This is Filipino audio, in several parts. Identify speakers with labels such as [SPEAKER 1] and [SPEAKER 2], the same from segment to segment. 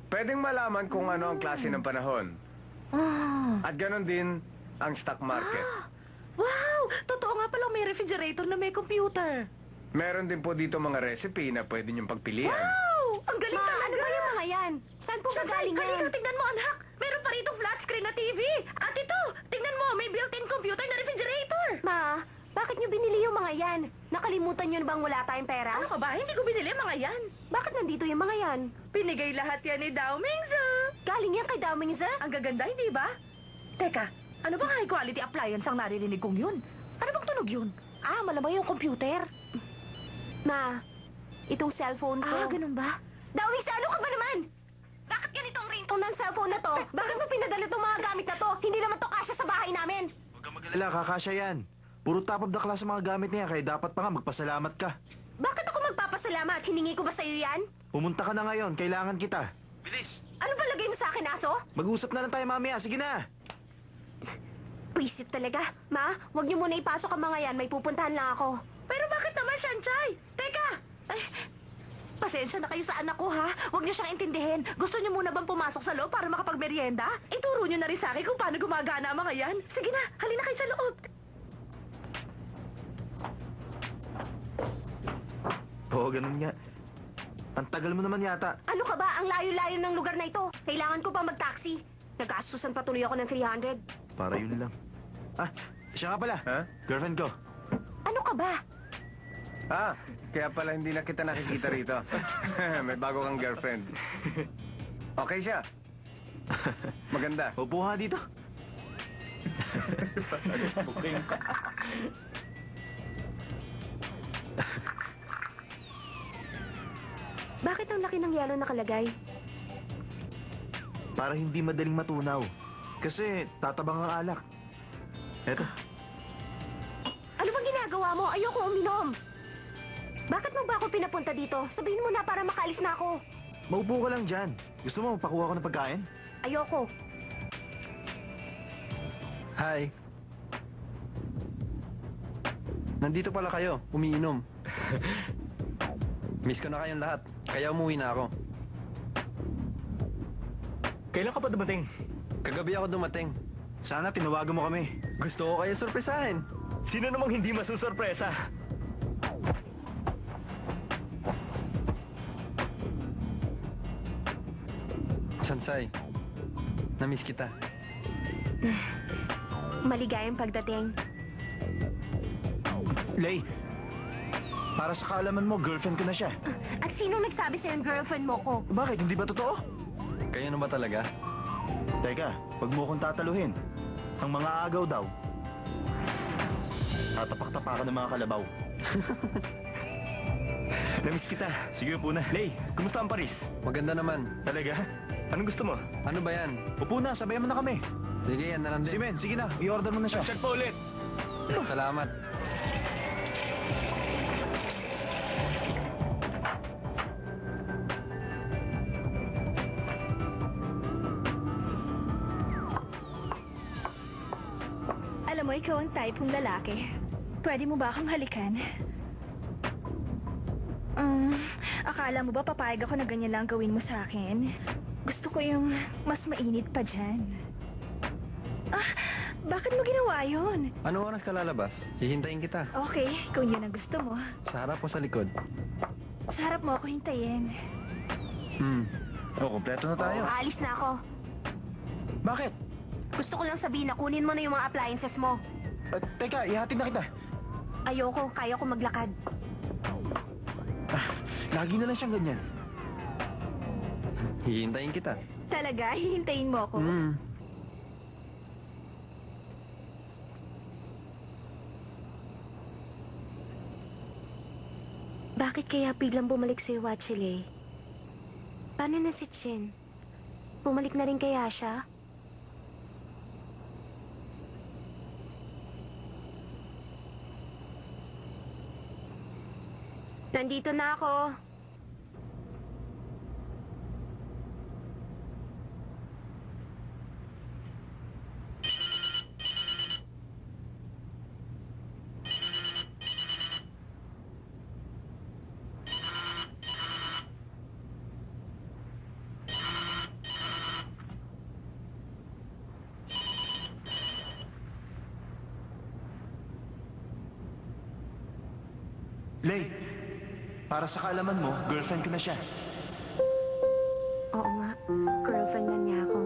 [SPEAKER 1] Pwedeng malaman kung ano ang klase ng panahon. At ganon din ang stock market.
[SPEAKER 2] Wow! Totoo nga pala may refrigerator na may computer.
[SPEAKER 1] Meron din po dito mga recipe na pwede niyong pagpilian.
[SPEAKER 2] Wow! Ang galing talaga!
[SPEAKER 3] Ano ba yung mga yan? Saan po magaling yan?
[SPEAKER 2] Halika, tignan mo, anak! Meron pa rito flat screen na TV! At ito, tignan mo, may built-in computer na refrigerator!
[SPEAKER 3] Ma, bakit nyo binili yung mga yan? Nakalimutan nyo na bang wala tayong pera?
[SPEAKER 2] Ano ka ba? Hindi ko binili ang mga yan.
[SPEAKER 3] Bakit nandito yung mga yan?
[SPEAKER 2] Pinigay lahat yan ni Dao Mingza.
[SPEAKER 3] Galing yan kay Daming Za?
[SPEAKER 2] Ang gaganda, hindi ba? Teka, ano bang high quality appliance ang naririnig kong yun? Ano bang tunog yun?
[SPEAKER 3] Ah, malamang yung computer. Ma, itong cellphone ko.
[SPEAKER 2] Ah, ganun ba?
[SPEAKER 3] Daming Za, ano ka ba naman? Bakit ganito ang ringtone ng cellphone na to? Bakit mo pinadala itong mga gamit na to? Hindi naman to kasya sa bahay namin.
[SPEAKER 4] Huwag kang mag-alala, kakasya yan. Puro top of the class ang mga gamit niya, kaya dapat pa nga magpasalamat ka.
[SPEAKER 3] Bakit ako magpapasalamat? Hiningi ko ba sa'yo yan?
[SPEAKER 4] Pumunta ka na ngayon, kailangan kita. Bilis!
[SPEAKER 3] Ano ba lagay mo sa akin, aso?
[SPEAKER 4] Mag-usap na lang tayo mamaya, sige na!
[SPEAKER 3] Pwisit talaga. Ma, huwag niyo muna ipasok ang mga yan. May pupuntahan lang ako.
[SPEAKER 2] Pero bakit naman, Shanchay? Teka! Ay, pasensya na kayo sa anak ko, ha? Huwag niyo siyang intindihin. Gusto niyo muna bang pumasok sa loob para makapagmerienda? Ituro niyo na rin sa akin kung paano gumagana ang mga yan. Sige na, halina kayo sa loob.
[SPEAKER 4] Oo, ganun nga. Ang tagal mo naman yata.
[SPEAKER 3] Ano ka ba? Ang layo-layo ng lugar na ito. Kailangan ko pa mag-taxi. Nag-aastusan pa tuloy ako ng 300.
[SPEAKER 4] Para yun lang. Ah, siya nga pala.
[SPEAKER 1] Ha?
[SPEAKER 4] Girlfriend ko.
[SPEAKER 3] Ano ka ba?
[SPEAKER 1] Ah, kaya pala hindi na kita nakikita rito. May bago kang girlfriend. Okay siya. Maganda.
[SPEAKER 4] Upo nga dito.
[SPEAKER 3] Bakit ang laki ng yelo nakalagay?
[SPEAKER 4] Para hindi madaling matunaw. Kasi tatabang ang alak. Eto.
[SPEAKER 3] Ano bang ginagawa mo? Ayoko uminom. Bakit mo ba ako pinapunta dito? Sabihin mo na para makaalis na ako.
[SPEAKER 4] Maupo ka lang dyan. Gusto mo pakuha ko ng pagkain?
[SPEAKER 3] Ayoko.
[SPEAKER 5] Hi. Nandito pala kayo, umiinom. Miss ko na kayong lahat, kaya umuwi na ako.
[SPEAKER 4] Kailan ka pa dumating?
[SPEAKER 5] Kagabi ako dumating.
[SPEAKER 4] Sana tinawagan mo kami.
[SPEAKER 5] Gusto ko kayo sorpresahin.
[SPEAKER 4] Sino namang hindi masusurpresa?
[SPEAKER 5] Sansay, na-miss kita.
[SPEAKER 3] Maligayang pagdating.
[SPEAKER 4] Lay, para sa kaalaman mo, girlfriend ko na siya.
[SPEAKER 3] At sinong nagsabi sa'yo girlfriend mo ko?
[SPEAKER 4] Bakit? Hindi ba totoo?
[SPEAKER 5] Kayo na ba talaga?
[SPEAKER 4] Teka, wag mo kong tataluhin. Ang mga agaw daw. Tatapak-tapakan ng mga kalabaw. Namiss kita. Sige, upo na. Lay, kumusta ang Paris?
[SPEAKER 5] Maganda naman.
[SPEAKER 4] Talaga? Anong gusto mo?
[SPEAKER 5] Ano ba yan?
[SPEAKER 4] Upo na, sabayan mo na kami.
[SPEAKER 5] Sige, yan na lang
[SPEAKER 4] Si
[SPEAKER 5] din.
[SPEAKER 4] Men, sige na, i-order mo na siya. Check pa ulit.
[SPEAKER 5] Salamat.
[SPEAKER 2] Alam mo, ikaw ang type ng lalaki. Pwede mo ba akong halikan? Akala mo ba papayag ako na ganyan lang gawin mo sa akin? Gusto ko yung mas mainit pa dyan. Ah, bakit mo ginawa yun?
[SPEAKER 5] Ano oras ka lalabas? Hihintayin kita.
[SPEAKER 2] Okay, kung yun ang gusto mo.
[SPEAKER 5] Sa harap o sa likod?
[SPEAKER 2] Sa harap mo ako hintayin.
[SPEAKER 4] Oh, kompleto na tayo.
[SPEAKER 3] Aalis na ako.
[SPEAKER 4] Bakit?
[SPEAKER 3] Gusto ko lang sabihin na kunin mo na yung mga appliances mo.
[SPEAKER 4] Teka, ihatid na kita.
[SPEAKER 3] Ayoko, kaya ko maglakad.
[SPEAKER 4] Lagi na lang siyang ganyan.
[SPEAKER 5] Hihintayin kita.
[SPEAKER 2] Talaga? Hihintayin mo ako?
[SPEAKER 3] Bakit kaya biglang bumalik si Wachile? Paano na si Chin? Bumalik na rin kaya siya? Nandito na ako.
[SPEAKER 4] Lay, para sa kaalaman mo, girlfriend ko na siya.
[SPEAKER 3] Oo nga, girlfriend na niya ako.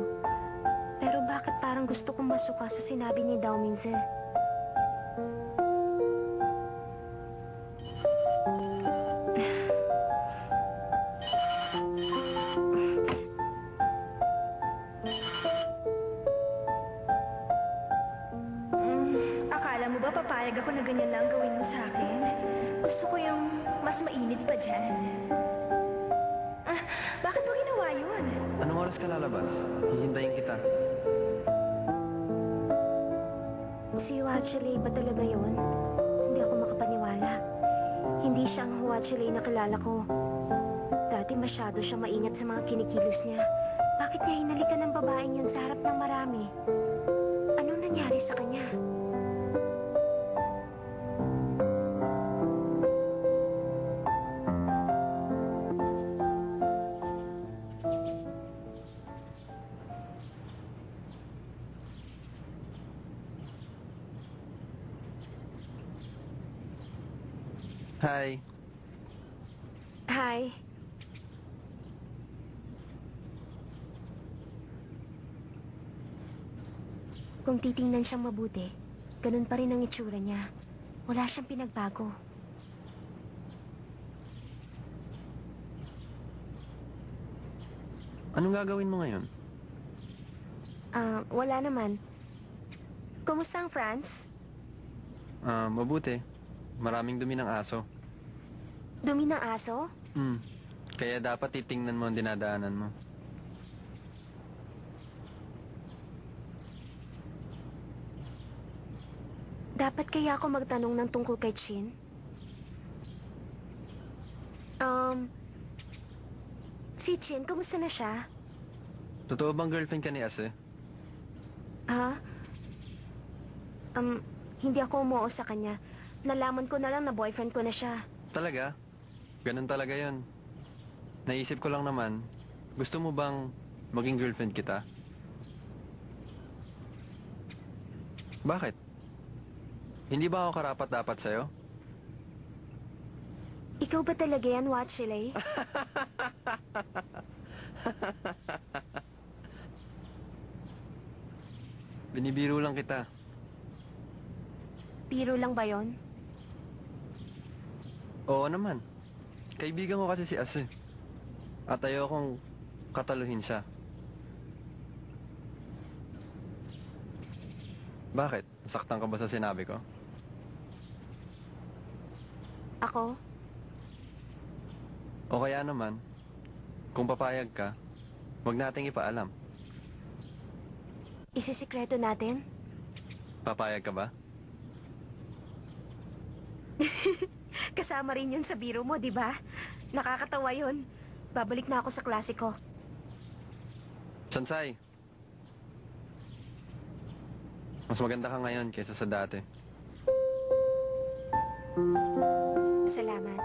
[SPEAKER 3] Pero bakit parang gusto kong masuka sa sinabi ni Dao Minze? Akala mo ba papayag ako na ganyan lang gawin mo sa akin? Gusto ko yung mas mainit pa dyan. Bakit mo ginawa yun?
[SPEAKER 5] Anong oras ka lalabas? Hihintayin kita.
[SPEAKER 3] Si Huachile ba talaga yun? Hindi ako makapaniwala. Hindi siya ang Huachile na kilala ko. Dati masyado siya maingat sa mga kinikilos niya. Bakit niya hinalikan ng babaeng yun sa harap ng marami? Anong nangyari sa kanya?
[SPEAKER 5] Hi.
[SPEAKER 3] Hi. Kung titingnan siyang mabuti, ganun pa rin ang itsura niya. Wala siyang pinagbago.
[SPEAKER 5] Anong gagawin mo ngayon?
[SPEAKER 3] Wala naman. Kumusta ang France?
[SPEAKER 5] Mabuti. Maraming dumi ng aso.
[SPEAKER 3] Dumi ng aso?
[SPEAKER 5] Kaya dapat titingnan mo ang dinadaanan mo.
[SPEAKER 3] Dapat kaya ako magtanong ng tungkol kay Chin? Si Chin, kumusta na siya?
[SPEAKER 5] Totoo bang girlfriend ka ni Ase?
[SPEAKER 3] Ha? Hindi ako umuo sa kanya. Nalaman ko na lang na boyfriend ko na siya.
[SPEAKER 5] Talaga? Ganun talaga yon. Naisip ko lang naman, gusto mo bang maging girlfriend kita? Bakit? Hindi ba ako karapat-dapat sa'yo?
[SPEAKER 3] Ikaw ba talaga yan, Huachile?
[SPEAKER 5] Binibiro lang kita.
[SPEAKER 3] Biro lang ba yon?
[SPEAKER 5] Oo naman. Kaibigan ko kasi si Ase. At ayokong kataluhin siya. Bakit? Nasaktan ka ba sa sinabi ko?
[SPEAKER 3] Ako?
[SPEAKER 5] O kaya naman, kung papayag ka, huwag nating ipaalam.
[SPEAKER 3] Isisikreto natin?
[SPEAKER 5] Papayag ka ba?
[SPEAKER 3] Kasama rin yun sa biro mo, di ba? Nakakatawa yun. Babalik na ako sa klase ko.
[SPEAKER 5] Sansay, mas maganda ka ngayon kaysa sa dati.
[SPEAKER 3] Salamat.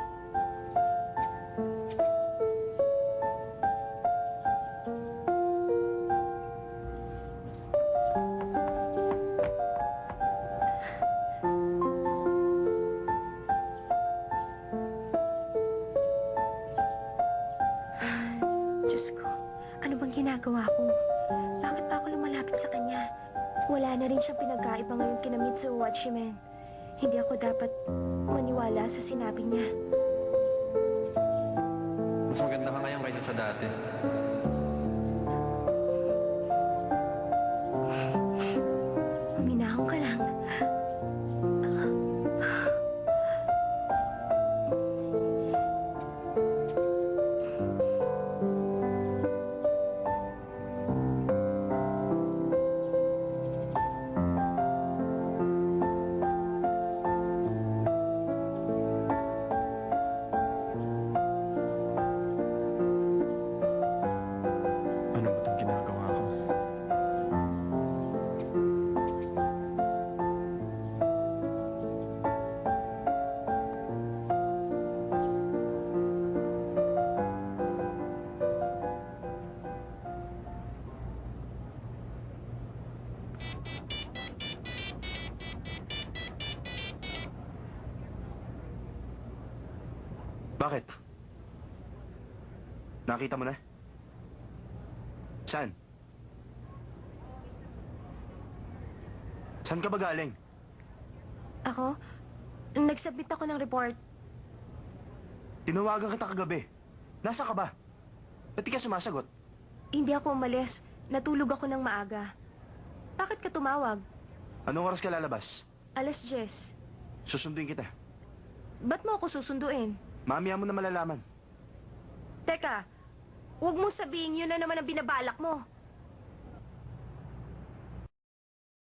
[SPEAKER 3] Diyos ko, ano bang ginagawa ko? Bakit pa ako lumalapit sa kanya? Wala na rin siyang pinagkaiba ngayon kina Mitsuo Watchimen. Hindi ako dapat maniwala sa sinabi niya.
[SPEAKER 5] Mas maganda ka ngayon kaysa sa dati.
[SPEAKER 3] Huminahon ka lang.
[SPEAKER 4] Bakit? Nakita mo na? Saan? Saan ka ba galing?
[SPEAKER 3] Ako? Nagsubmit ako ng report.
[SPEAKER 4] Tinawagan kita kagabi. Nasa ka ba? Ba't di ka sumasagot?
[SPEAKER 3] Hindi ako umalis. Natulog ako ng maaga. Bakit ka tumawag?
[SPEAKER 4] Anong oras ka lalabas?
[SPEAKER 3] 10:00.
[SPEAKER 4] Susunduin kita.
[SPEAKER 3] Ba't mo ako susunduin?
[SPEAKER 4] Mamaya mo na malalaman.
[SPEAKER 3] Teka, huwag mo sabihin yun na naman ang binabalak mo.